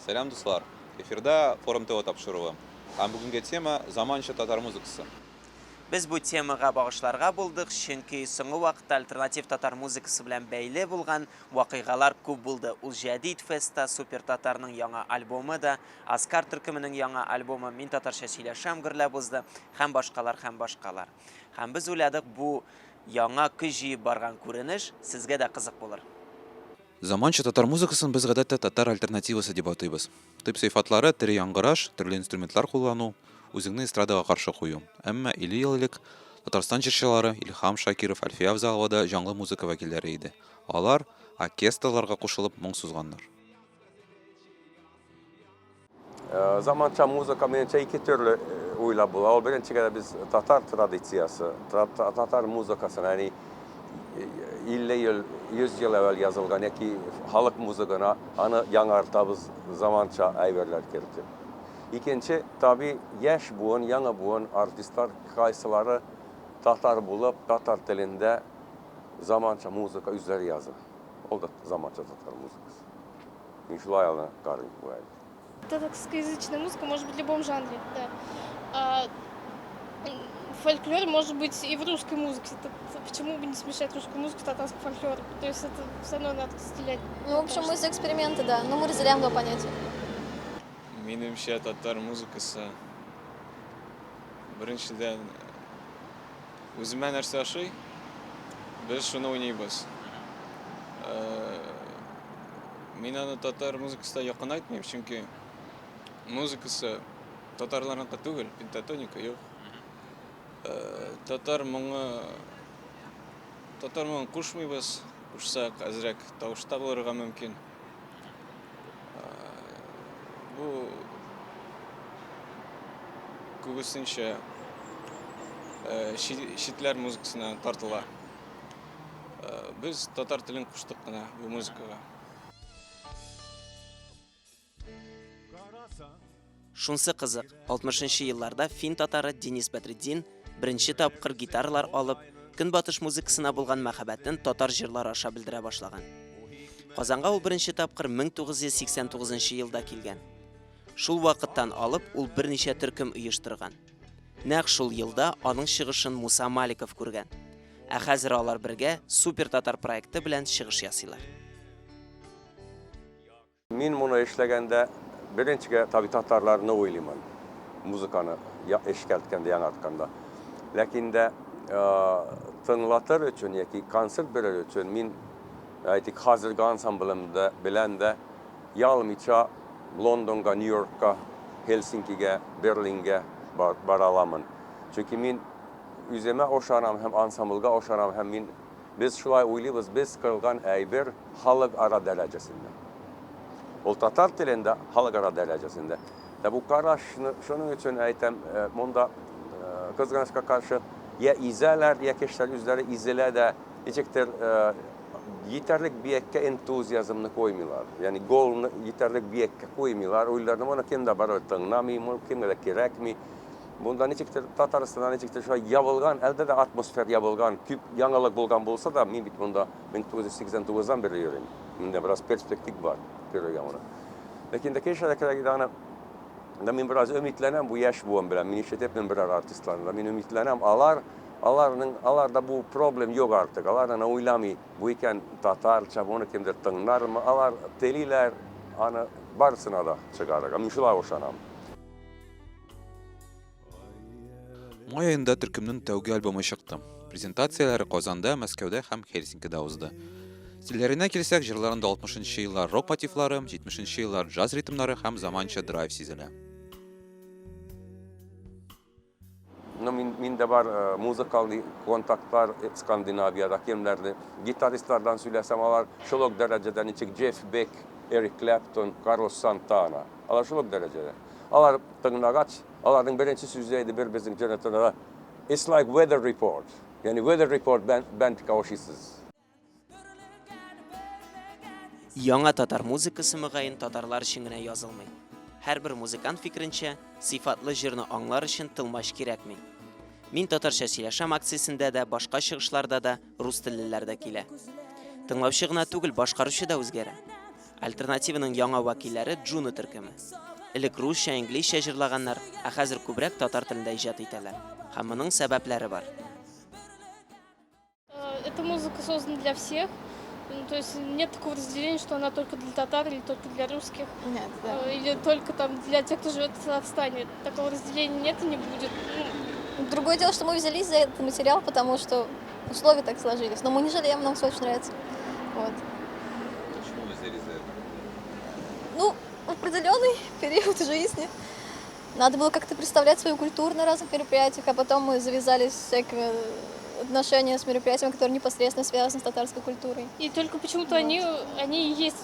Сәлам дуслар. Эфирда Форум ТВ тапшыруы. Һәм бүгенге тема заманча татар музыкасы. Без бу темага багышларга булдык, чөнки соңгы вакытта альтернатив татар музыкасы белән бәйле булган вакыйгалар күп булды. Ул Җәдид феста, Супер Татарның яңа альбомы да, Аскар төркеменең яңа альбомы Мин татарча сөйләшәм гөрләп узды, һәм башкалар. Һәм без уйладык, бу яңа көй җыеп барган күренеш сезгә дә кызык булыр. Заманча татар музыкасын без гадәттә татар альтернативасы дип атыйбыз. Төп сыйфатлары тере яңгыраш, төрле инструментлар куллану, үзеңне эстрадага каршы кую. Әмма 50 ел элек Татарстан җырчылары Илһам Шакиров, Альфия Авзалова да җанлы музыка вәкилләре иде. Алар оркестрларга кушылып моң сузганнар. Zamança muzika menimçe iki türlü uylab bular. Birinci kere biz Tatar tradisiyası, Tatar muzikasına yani 50 yıl, 100 yıl evvel yazılgan ki halk muzikana anı yanartabız zamança ayverler kerti. İkinci tabi yaş buğun, yana buğun artistler kaysaları Tatar bulup Tatar dilinde zamança muzika üzeri yazı. O da zamança Tatar muzikası. Мишула Карин бывает. Татарскоязычная музыка может быть в любом жанре, да. Фольклор может быть и в русской музыке. Почему бы не смешать русскую музыку с татарским фольклором? То есть это все равно надо разделять. Ну, в общем, мы за эксперименты, да. Но мы разделяем два понятия. Менимче татар музыкасы беренчедән үземә нәрсә ошый, без шуны уйныйбыз. Мин аны татар музыкасына якын айтмыйм, чөнки музыкасы татарларныкы түгел, пентатоника юк. Татар моңы кушмыйбыз, кушсак әзрәк тавышта булырга мөмкин. Бу күбесенчә читләр музыкасына тартыла. Без татар телен куштык кына бу музыкага. Шунсы кызык, 60-нчы елларда фин татары Денис Бәдретдин беренче тапкыр гитаралар алып, көнбатыш музыкасына булган мәхәббәтен татар җырлары аша белдерә башлаган. Казанга ул беренче тапкыр 1989 елда килгән. Шул вакыттан алып ул берничә төркем оештырган. Нәкъ шул елда аның чыгышын Муса Маликов күргән. Ә хәзер алар бергә Супер Татар проекты белән чыгыш ясыйлар. Min bunu işlegende birinci tabi Tatarlarını oylayman. Muzikanı eşkeltkende, yanartkanda. Lakin de tınlatır üçün, yaki konsert verir üçün min aytik hazırga ansambılımda bilen de yalmiça London'a, New York'a, Helsinki'ye, Berlin'e baralamın. Çünkü min üzeme oşanam hem ansambılga oşanam hem min biz şulay oylayız, biz kırılgan ayber halık ara derecesinde. O Tatar dilinde halk ara derecesinde. Bu karaş şunun için aytem bunda kızgınışka karşı ya izler ya kişiler üzeri izler de içektir yeterlik bir ekke entuziyazmını koymuyorlar. Yani gol yeterlik bir ekke koymuyorlar. Oylarında bana kim de var tınlamıyor, kim de gerek mi? Bundan içektir Tataristan'dan içektir şu yabılgan, elde de atmosfer yabılgan, küp yanılık bulgan bulsa da min bit bunda 1989'dan beri yürüyüm. Minde biraz perspektif var. Lakin de keşke gidana da min biraz ümitlenem bu yaş buğum bilen min işet hep birer artistlarla min ümitlenem alar da bu problem yok artık alardan oylami bu iken Tatarça bunu kimdir tınlar mı alar teliler ana barsına da çıkarır min şula oşanam. Май ayında төркемнең тәүге альбомы чыкты. Презентацияләре Казанда, Мәскәүдә һәм Хельсинкида узды. Стильләренә килсәк, җырларында 60-нчы еллар рок мотивлары, 70-нчы еллар джаз ритмнары һәм заманча драйв сизелә. Minde var müzikal kontaklar Skandinaviya'da kimlerdi. Gitaristlardan söylesem alar şolok dereceden içik Jeff Beck, Eric Clapton, Carlos Santana. Alar şolok derecede. Alar tığnagaç, aların birinci sözüydü bir bizim jeneratörde. It's like weather report. Yani weather report ben kavuşisiniz. Яңа татар музыкасы мөгаен татарлар өчен генә язылмый. Һәрбер музыкант фикеренчә, сыйфатлы җырны аңлар өчен тылмач кирәкми. Мин татарча сөйләшәм акциясендә дә, башка чыгышларда да рус теллеләр дә килә. Тыңлаучы гына түгел, башкаручы да үзгәрә. Альтернативаның яңа вәкилләре Джуна төркеме. Элек русча, инглизчә җырлаганнар, ә хәзер күбрәк татар телендә иҗат итәләр. Һәм моның сәбәпләре бар. Эта музыка создана для всех. То есть нет такого разделения, что она только для татар или только для русских. Нет, да. Или только там для тех, кто живет в Казахстане. Такого разделения нет и не будет. Другое дело, что мы взялись за этот материал, потому что условия так сложились. Но мы не жалеем, нам все очень нравится. Вот. Почему вы взялись за это? Ну, в определенный период жизни. Надо было как-то представлять свою культуру на разных мероприятиях, а потом мы завязались всякие отношения с мероприятиями, которые непосредственно связаны с татарской культурой. И только почему-то они и есть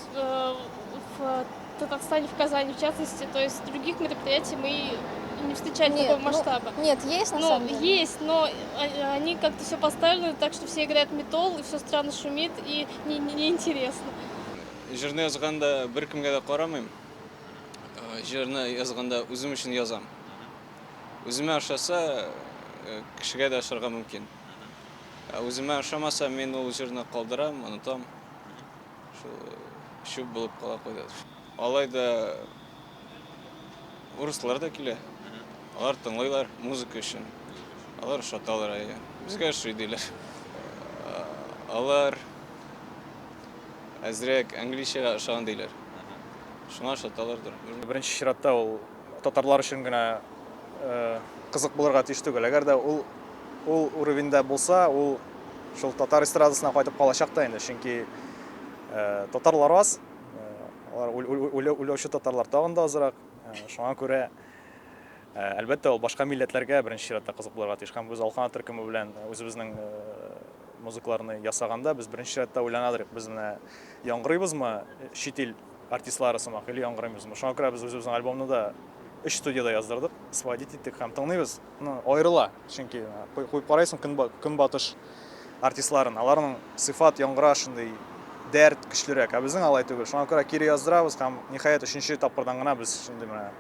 в Татарстане, в Казани в частности. То есть других мероприятий мы не встречали такого масштаба. Нет, есть на Ну, самом деле. есть, но они как-то все поставлены так, что все играют метал, и все странно шумит, и неинтересно. Жырны язганда бер кемгә дә карамыйм. Жырны язганда үзем өчен язам. Үземә ошаса, кешегә дә ошарга мөмкин. Үземә ошамаса, мен ул жырны калдырам, онытам. Шул булып кала куйды. Алай да урыслар да килә. Алар тыңлыйлар музыка өчен. Алар шаталар, безгә шуй диләр. Алар әзрәк английчә ошаган диләр. Шуңа шаталардыр. Беренче чиратта ул татарлар өчен генә кызык булырга тиеш түгел. Әгәр дә ул уровеньда булса, ул шул татар эстрадасына кайтып калачак та инде. Чөнки татарлар аз, алар уйлаучы татарлар тагын да азрак. Шуңа күрә әлбәттә ул башка милләтләргә беренче чиратта кызык булырга тиеш. Һәм без Алкана төркеме белән үзебезнең музыкаларны ясаганда без беренче чиратта уйланадык. Без менә яңгырыйбызмы чит ил артистлары сымак или яңгырыйбызмы. Шуңа күрә без үзебезнең альбомны да 3 студияда яздырдык, сводить иттек һәм тыңлыйбыз. Аерыла, чөнки куйып карайсың көнбатыш артистларын, аларның сыйфат яңгыра шундый дәрт көчлерәк, ә безнең алай түгел. Шуңа күрә кире яздырабыз һәм ниһаять 3нче тапкырдан гына без шундый менә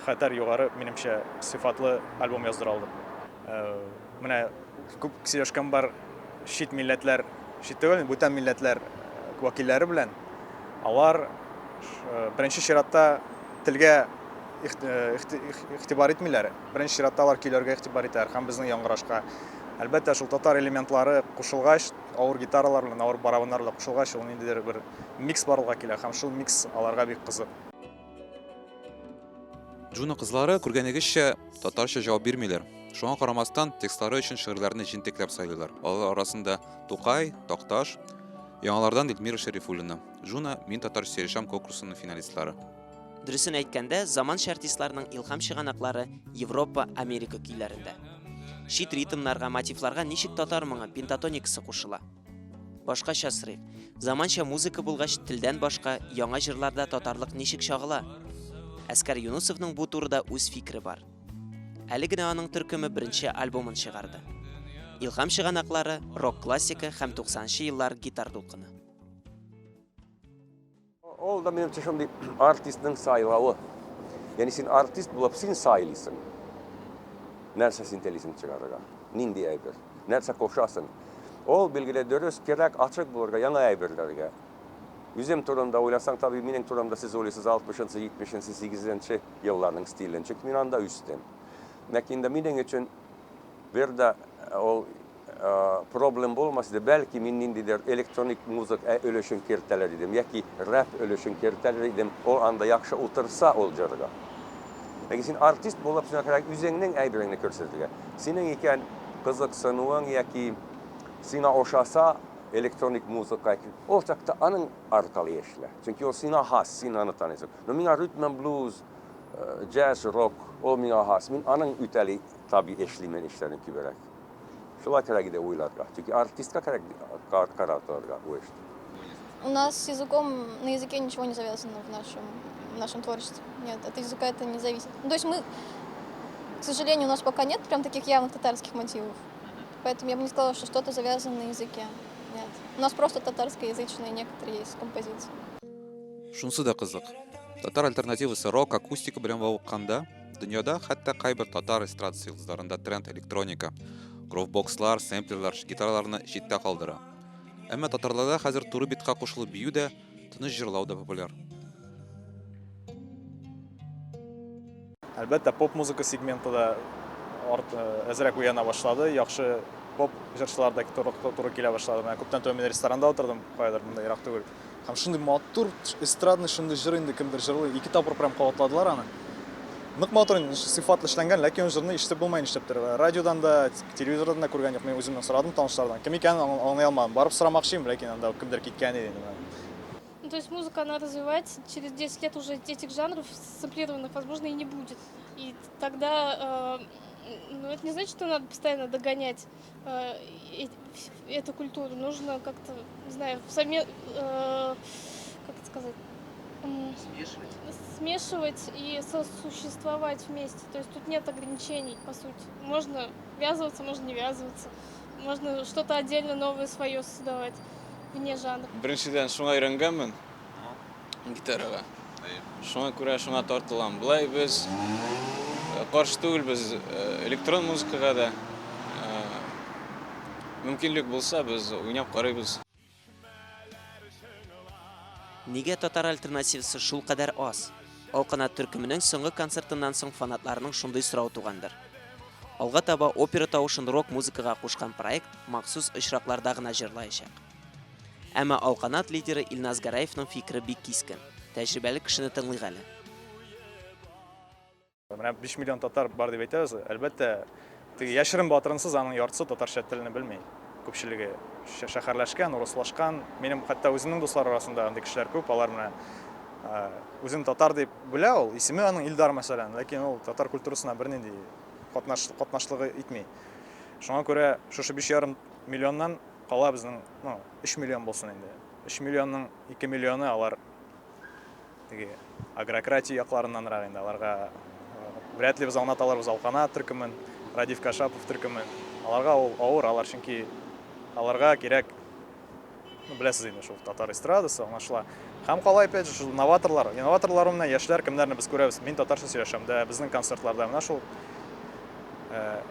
хәтәр югары, минемчә, сыйфатлы альбом яздыра алдык. Менә күп сөйләшкән бар чит милләтләр, чит түгел, бүтән милләтләр вәкилләре белән. Алар беренче чиратта телгә игътибар итмиләр. Беренче чиратта алар көйләргә игътибар итәр һәм безнең яңгырашка. Әлбәттә, шул татар элементлары кушылгач, авыр гитаралар белән, авыр барабаннар белән кушылгач, ул ниндидер бер микс барлыкка килә һәм шул микс аларга бик кызык. Джуна кызлары күргәнегезчә татарча җавап бирмиләр. Шуңа карамастан текстлары өчен шигырьләрне җентекләп сайлыйлар. Алар арасында Тукай, Токташ, яңалардан Эльмира Шәрифуллина. Джуна Мин татарча сөйләшәм конкурсының финалистлары. Дөресен әйткәндә, заманча артистларның илһам чыганаклары Европа, Америка көйләрендә. Чит ритмнарга, мотивларга ничек татар моңы пентатоникасы кушыла. Башкача сырыйк. Заманча музыка булгач, телдән башка яңа җырларда татарлык ничек чагыла? Әскәр Юнусовның бу турыда үз фикере бар. Әле генә аның төркеме беренче альбомын чыгарды. Илһам чыганаклары, рок-классика һәм 90нчы еллар гитар дулкыны. Ол да менимче шундый артистның сайлауы. Yani sen artist bulup sen saylısın. Нәрсә син телисең чыгарырга? Нинди әйбер? Нәрсә кошасың? Ол билгеле дөрес кирәк ачык булырга яңа әйберләргә. Үзем турында уйласаң, таbii минең турымда сез уйлыйсыз 60-нчы, 70-нчы, 80-нчы елларның стилен. Чөнки мин анда үстем. Ләкин дә минең өчен бердә ол проблем булмас иде. Бәлки мин ниндидер электроник музыка өлешен кертәләр идем, яки рэп өлешен кертәләр идем. Ол анда яхшы утырса ол җырга. Ләкин син артист булып, син кирәк үзеңнең әйбереңне күрсәтергә. Синең икән кызыксынуың яки сиңа ошаса электроник музыка, ол чакта аның аркылы эшлә. Чөнки ол сиңа хас, син аны танысың. Но миңа ритм and blues, jazz, rock, ол миңа хас. Мин аның үтәли таbii эшлимен эшләрен күбрәк. Шулай кирәк иде уйларга. Чөнки артистка кирәк каратырга бу эшне. У нас с языком, на языке ничего не завязано в нашем творчестве. Нет, от языка это не зависит. Ну, то есть мы, к сожалению, у нас пока нет прям таких явных татарских мотивов. Поэтому я бы не сказала, что что-то завязано на языке. Нет. У нас просто татарскоязычные некоторые есть композиции. Шунсы да кызык. Татар альтернативасы рок, акустика белән вакытканда, дөньяда хәтта кайбер татар эстрадасы йолдызларында тренд электроника, гроувбокслар, сэмплерлар, гитараларны читтә калдыра. Әмма татарларда хәзер туры битка кушылып бию дә Тыныч җырлау да популяр. Әлбәттә, поп музыка сегменты да әзрәк уяна башлады. Яхшы поп җырчылар да туры килә башлады. Мен күптән түгел ресторанда утырдым, кайдыр монда ерак түгел. Һәм шундый матур, эстрадный шундый җыр инде кемдер җырлый. Ике тапкыр прям каватладылар аны. Нык матур инде, сыйфатлы эшләнгән, ләкин җырны ишетеп булмай нишләптер. Радиодан да, телевизордан да күргән юк. Мен үземнән сорадым танышлардан. Кем икәнен аңлый алмадым. Барып сорамакчыйм, ләкин анда кемдер киткән иде. Ну, то есть музыка, она развивается, через 10 лет уже этих жанров сэмплированных, возможно, и не будет. И тогда, ну, это не значит, что надо постоянно догонять эту культуру. Нужно как-то, не знаю, как это сказать? Смешивать и сосуществовать вместе. То есть тут нет ограничений, по сути. Можно ввязываться, можно не ввязываться. Можно что-то отдельно новое свое создавать вне жанра. Беренчедән шуңа өйрәнгәнмен гитарага. Шуңа күрә шуңа тартылам. Булай без каршы түгелбез электрон музыкага да. Мөмкинлек булса без уйнап карыйбыз. Нигә татар альтернативасы шул кадәр аз? Алканат төркеменең соңгы концертыннан соң фанатларның шундый сорау тугандыр. Алга таба опера тавышын рок музыкага кушкан проект махсус очракларда гына җырлаячак. Әмма Алканат лидеры Илназ Гараевның фикере бик кискен. Тәҗрибәле кешене тыңлыйк әле. Менә 5 миллион татар бар дип әйтәбез. Әлбәттә, теге яшерен батырынсыз аның яртысы татарча телен белми. Күпчелеге шәһәрләшкән, урыслашкан. Минем хәтта үземнең дуслар арасында андый кешеләр күп. Алар менә үзен татар дип белә ул. Исеме аның Илдар мәсәлән, ләкин ул татар культурасына бернинди катнашлыгы итми. Шуңа күрә шушы 5,5 миллионнан кала безнең, 3 миллион булсын инде. 3 миллионның 2 миллионы алар теге агрократия якларыннанрак инде. Аларга вряд ли без аңлаталарбыз Алканат төркемен, Радив Кашапов төркемен. Аларга ул авыр, алар чөнки аларга кирәк, беләсез инде шул татар эстрадасы, аңлашыла. Һәм кала опять же шул новаторлар менә яшьләр кемнәрне без күрәбез. Мин татарча сөйләшәм дә, безнең концертларда менә шул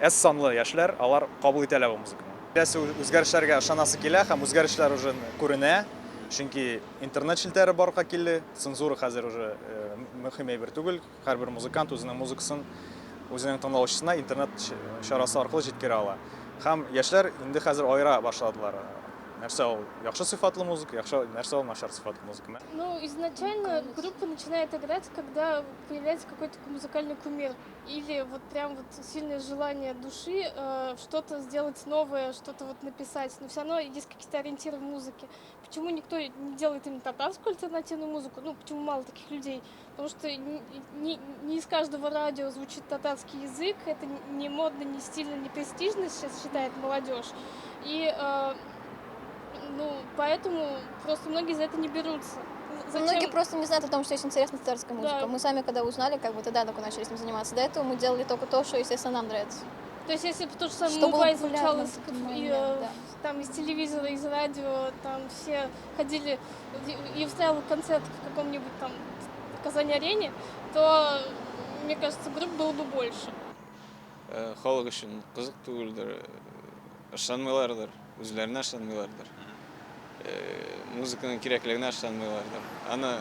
санлы яшьләр, алар кабул итәләр бу музыканы. Үзгәрешләргә ышанасы килә һәм үзгәрешләр уже күренә. Чөнки интернет челтәре барга килде, цензура хәзер уже мөһим әйбер түгел. Һәрбер музыкант үзенең музыкасын үзенең тыңлаучысына интернет чарасы аркылы җиткерә ала. Һәм яшьләр инде хәзер аера башладылар. Нәрсә ул яхшы сыйфатлы музыка, нәрсә ул начар сыйфатлы музыка. Ну, изначально группа начинает играть, когда появляется какой-то музыкальный кумир. Или вот прям вот сильное желание души что-то сделать новое, что-то вот написать. Но все равно есть какие-то ориентиры в музыке. Почему никто не делает именно татарскую альтернативную музыку? Ну, почему мало таких людей? Потому что не из каждого радио звучит татарский язык. Это не модно, не стильно, не престижно сейчас считает молодежь. И ну, поэтому просто многие за это не берутся. Зачем? Многие просто не знают о том, что есть интересная татарская музыка. Да. Мы сами, когда узнали, как бы тогда только начали этим заниматься. До этого мы делали только то, что, естественно, нам нравится. То есть, если бы тот же самый Что было Мубай популярно звучал в тот момент, да. там из телевизора, из радио, там все ходили и устраивал концерт в каком-нибудь там Казани-арене, то, мне кажется, групп было бы больше. Халык өчен кызык түгелдер, ышанмыйлардыр, үзләренә ышанмыйлардыр. Музыканың кирәклегенә ышанмыйлардыр. Аны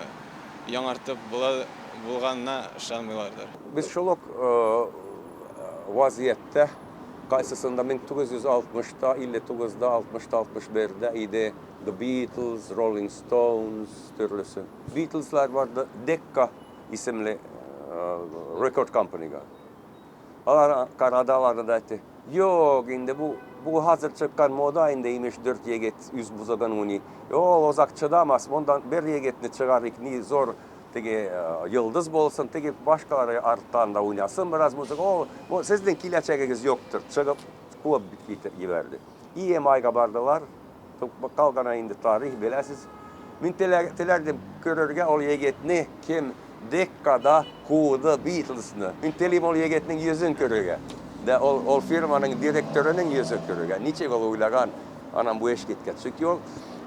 яңартып булганына ышанмыйлардыр. Biz şolok vaziyette karşısında 1960'da, 59'da, 60'da, 61'de idi The Beatles, Rolling Stones türlüsü. Beatles'lar vardı, Decca isimli record company'ga. Kanadalarda da etti. Yok indi bu hazır çıkan moda indiymiş 4 yeget yüz buzagan uni. Yok ozak çıdamaz. Ondan bir yegetini çıgarık ni zor tege yıldız bolsun tege başkaları artanda oynasın biraz müzik. O sizin kileçeğiniz yoktur. Çıkıp kuva giverdi. EMI'ga bardılar. Kalgana indi tarih bilesiz. Min telerdim körürge ol yegetini kim Decca'da kuğdu Beatles'ını. Min telim ol yegetinin yüzün körürge. De ol firmanın direktörünün yüzü körürge. Niçe ol uylagan anam bu eş gitket. Çünkü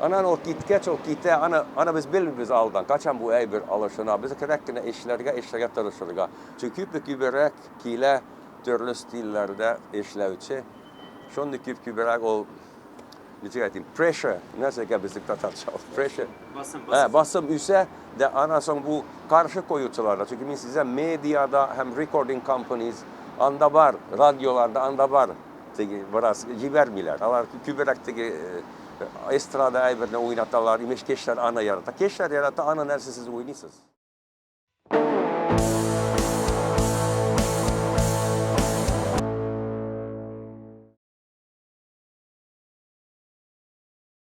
anan ol gitket ol gite ana biz bilmiyoruz aldan. Kaçan bu eybir alışına. Biz kerekkine eşlerge tanışırga. Çünkü kübürek kile türlü stillerde eşlevçi. Şonda kübürek ol necə deyim, pressure, nəsə ki bizlik tatarca, pressure. Basın, Basım üsə de anason bu karşı koyucularda. Çünkü ben size medyada hem recording companies anda var, radyolarda anda var. Biraz civermiler. Alar küberaktaki estrada ayberine oynatarlar, imiş keşler ana yarata. Keşler yarata ana neresi siz oynuyorsunuz.